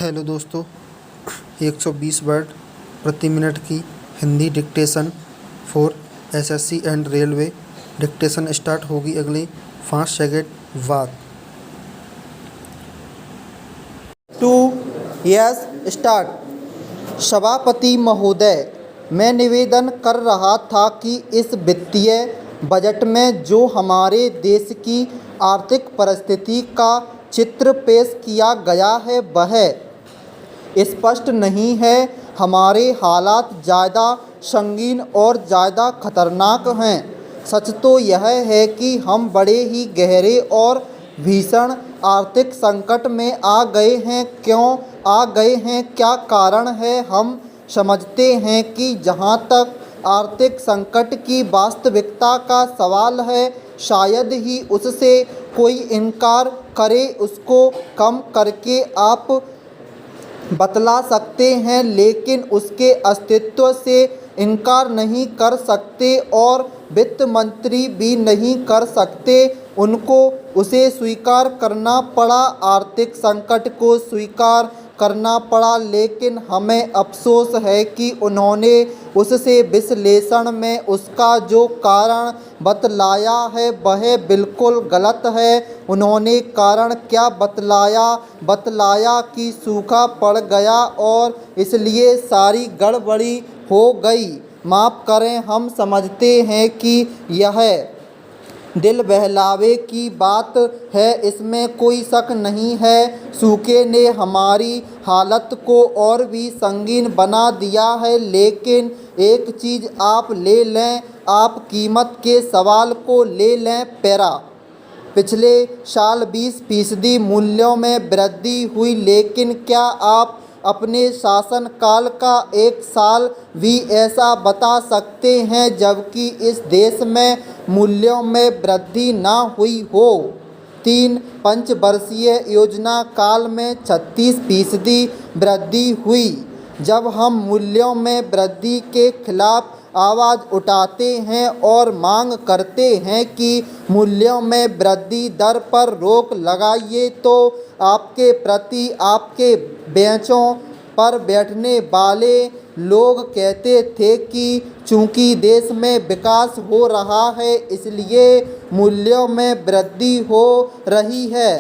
Hello दोस्तों, 120 word प्रति minute की Hindi dictation for SSC and railway. Dictation start होगी अगले 5 सेकंड बाद। 2 यस स्टार्ट। सभापति महोदय, मैं निवेदन कर रहा था कि इस वित्तीय बजट में जो हमारे देश की आर्थिक परिस्थिति का चित्र पेश किया गया है वह स्पष्ट नहीं है। हमारे हालात ज़्यादा संगीन और ज़्यादा खतरनाक हैं। सच तो यह है कि हम बड़े ही गहरे और भीषण आर्थिक संकट में आ गए हैं। क्यों आ गए हैं, क्या कारण है? हम समझते हैं कि जहाँ तक आर्थिक संकट की वास्तविकता का सवाल है, शायद ही उससे कोई इनकार करे। उसको कम करके आप बतला सकते हैं, लेकिन उसके अस्तित्व से इनकार नहीं कर सकते और वित्त मंत्री भी नहीं कर सकते। उनको उसे स्वीकार करना पड़ा, आर्थिक संकट को स्वीकार करना पड़ा, लेकिन हमें अफसोस है कि उन्होंने उससे विश्लेषण में उसका जो कारण बतलाया है वह बिल्कुल गलत है। उन्होंने कारण क्या बतलाया कि सूखा पड़ गया और इसलिए सारी गड़बड़ी हो गई। माफ़ करें, हम समझते हैं कि यह दिल बहलावे की बात है, इसमें कोई शक नहीं है। सूखे ने हमारी हालत को और भी संगीन बना दिया है, लेकिन एक चीज़ आप ले लें, आप कीमत के सवाल को ले लें। पिछले साल 20% मूल्यों में वृद्धि हुई, लेकिन क्या आप अपने शासनकाल का एक साल भी ऐसा बता सकते हैं जबकि इस देश में मूल्यों में वृद्धि ना हुई हो? 3 पंचवर्षीय योजना काल में 36% वृद्धि हुई। जब हम मूल्यों में वृद्धि के खिलाफ आवाज़ उठाते हैं और मांग करते हैं कि मूल्यों में वृद्धि दर पर रोक लगाइए, तो आपके प्रति आपके बेंचों पर बैठने वाले लोग कहते थे कि चूंकि देश में विकास हो रहा है इसलिए मूल्यों में वृद्धि हो रही है।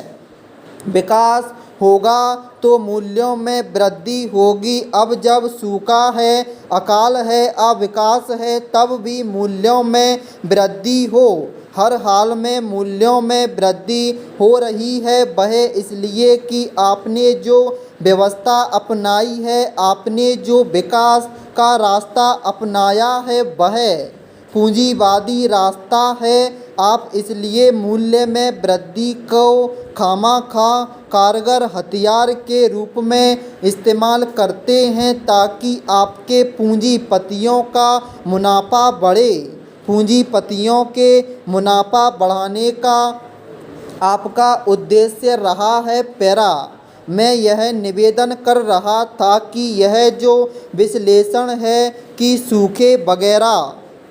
विकास होगा तो मूल्यों में वृद्धि होगी। अब जब सूखा है, अकाल है, अविकास है, तब भी मूल्यों में वृद्धि हो। हर हाल में मूल्यों में वृद्धि हो रही है, वह इसलिए कि आपने जो व्यवस्था अपनाई है, आपने जो विकास का रास्ता अपनाया है वह पूंजीवादी रास्ता है। आप इसलिए मूल्य में वृद्धि को खामखा कारगर हथियार के रूप में इस्तेमाल करते हैं ताकि आपके पूंजीपतियों का मुनाफा बढ़े। पूंजीपतियों के मुनाफा बढ़ाने का आपका उद्देश्य रहा है। मैं यह निवेदन कर रहा था कि यह जो विश्लेषण है कि सूखे वगैरह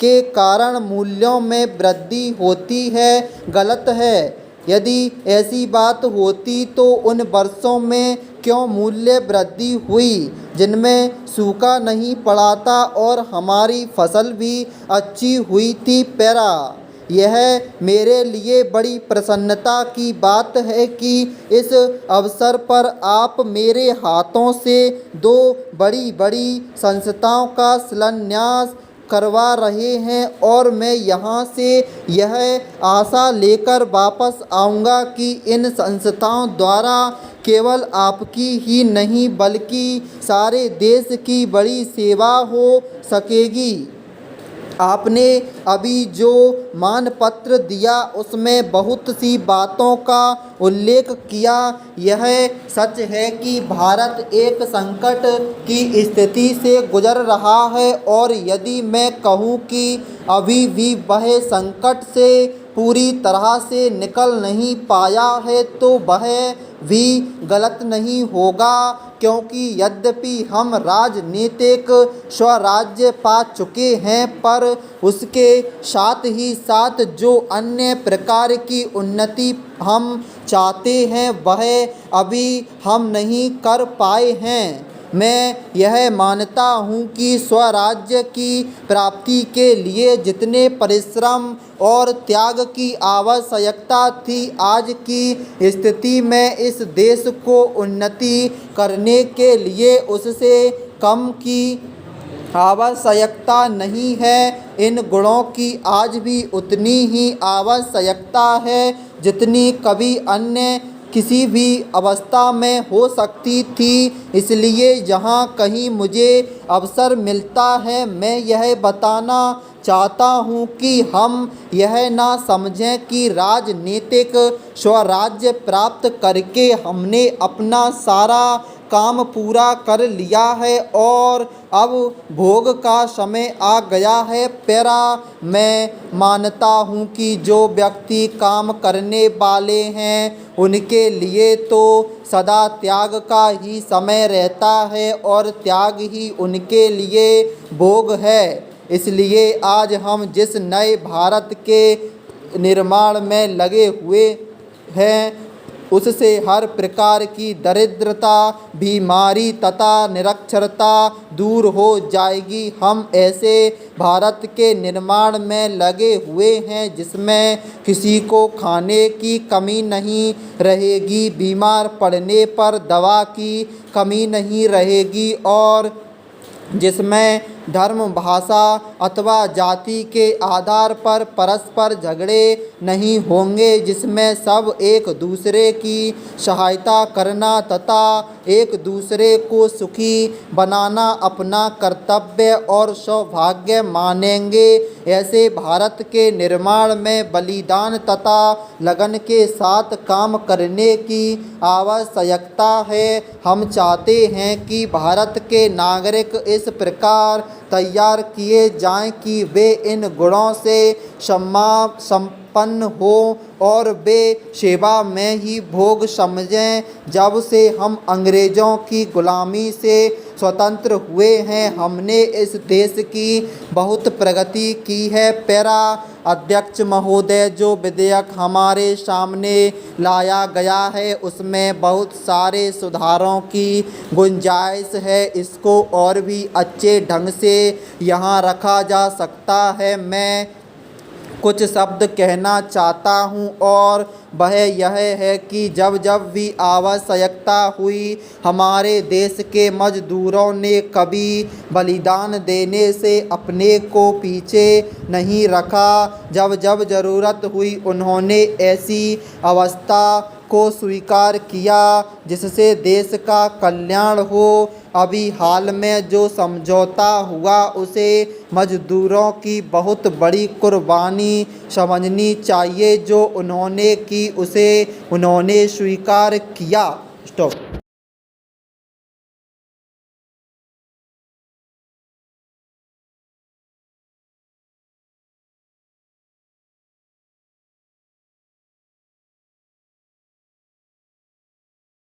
के कारण मूल्यों में वृद्धि होती है, गलत है। यदि ऐसी बात होती तो उन वर्षों में क्यों मूल्य वृद्धि हुई जिनमें सूखा नहीं पड़ा था और हमारी फसल भी अच्छी हुई थी? यह मेरे लिए बड़ी प्रसन्नता की बात है कि इस अवसर पर आप मेरे हाथों से 2 बड़ी संस्थाओं का शिलान्यास करवा रहे हैं और मैं यहाँ से यह आशा लेकर वापस आऊँगा कि इन संस्थाओं द्वारा केवल आपकी ही नहीं बल्कि सारे देश की बड़ी सेवा हो सकेगी। आपने अभी जो मानपत्र दिया उसमें बहुत सी बातों का उल्लेख किया। यह सच है कि भारत एक संकट की स्थिति से गुजर रहा है और यदि मैं कहूँ कि अभी भी वह संकट से पूरी तरह से निकल नहीं पाया है तो वह भी गलत नहीं होगा, क्योंकि यद्यपि हम राजनीतिक स्वराज्य पा चुके हैं, पर उसके साथ ही साथ जो अन्य प्रकार की उन्नति हम चाहते हैं वह अभी हम नहीं कर पाए हैं। मैं यह मानता हूँ कि स्वराज्य की प्राप्ति के लिए जितने परिश्रम और त्याग की आवश्यकता थी, आज की स्थिति में इस देश को उन्नति करने के लिए उससे कम की आवश्यकता नहीं है। इन गुणों की आज भी उतनी ही आवश्यकता है जितनी कभी अन्य किसी भी अवस्था में हो सकती थी। इसलिए जहाँ कहीं मुझे अवसर मिलता है, मैं यह बताना चाहता हूँ कि हम यह ना समझें कि राजनीतिक स्वराज्य प्राप्त करके हमने अपना सारा काम पूरा कर लिया है और अब भोग का समय आ गया है। पैरा मैं मानता हूँ कि जो व्यक्ति काम करने वाले हैं उनके लिए तो सदा त्याग का ही समय रहता है और त्याग ही उनके लिए भोग है। इसलिए आज हम जिस नए भारत के निर्माण में लगे हुए हैं, उससे हर प्रकार की दरिद्रता, बीमारी तथा निरक्षरता दूर हो जाएगी। हम ऐसे भारत के निर्माण में लगे हुए हैं जिसमें किसी को खाने की कमी नहीं रहेगी, बीमार पड़ने पर दवा की कमी नहीं रहेगी और जिसमें धर्म, भाषा अथवा जाति के आधार पर परस्पर झगड़े नहीं होंगे, जिसमें सब एक दूसरे की सहायता करना तथा एक दूसरे को सुखी बनाना अपना कर्तव्य और सौभाग्य मानेंगे। ऐसे भारत के निर्माण में बलिदान तथा लगन के साथ काम करने की आवश्यकता है। हम चाहते हैं कि भारत के नागरिक इस प्रकार तैयार किए जाएं कि वे इन गुणों से संपन्न हो और वे सेवा में ही भोग समझें। जब से हम अंग्रेज़ों की गुलामी से स्वतंत्र हुए हैं, हमने इस देश की बहुत प्रगति की है। पैरा अध्यक्ष महोदय, जो विधेयक हमारे सामने लाया गया है उसमें बहुत सारे सुधारों की गुंजाइश है। इसको और भी अच्छे ढंग से यहाँ रखा जा सकता है। मैं कुछ शब्द कहना चाहता हूँ और वह यह है कि जब जब भी आवश्यकता हुई, हमारे देश के मजदूरों ने कभी बलिदान देने से अपने को पीछे नहीं रखा। जब जब ज़रूरत हुई उन्होंने ऐसी अवस्था को स्वीकार किया जिससे देश का कल्याण हो। अभी हाल में जो समझौता हुआ उसे मजदूरों की बहुत बड़ी कुर्बानी समझनी चाहिए। जो उन्होंने की उसे उन्होंने स्वीकार किया। स्टॉप।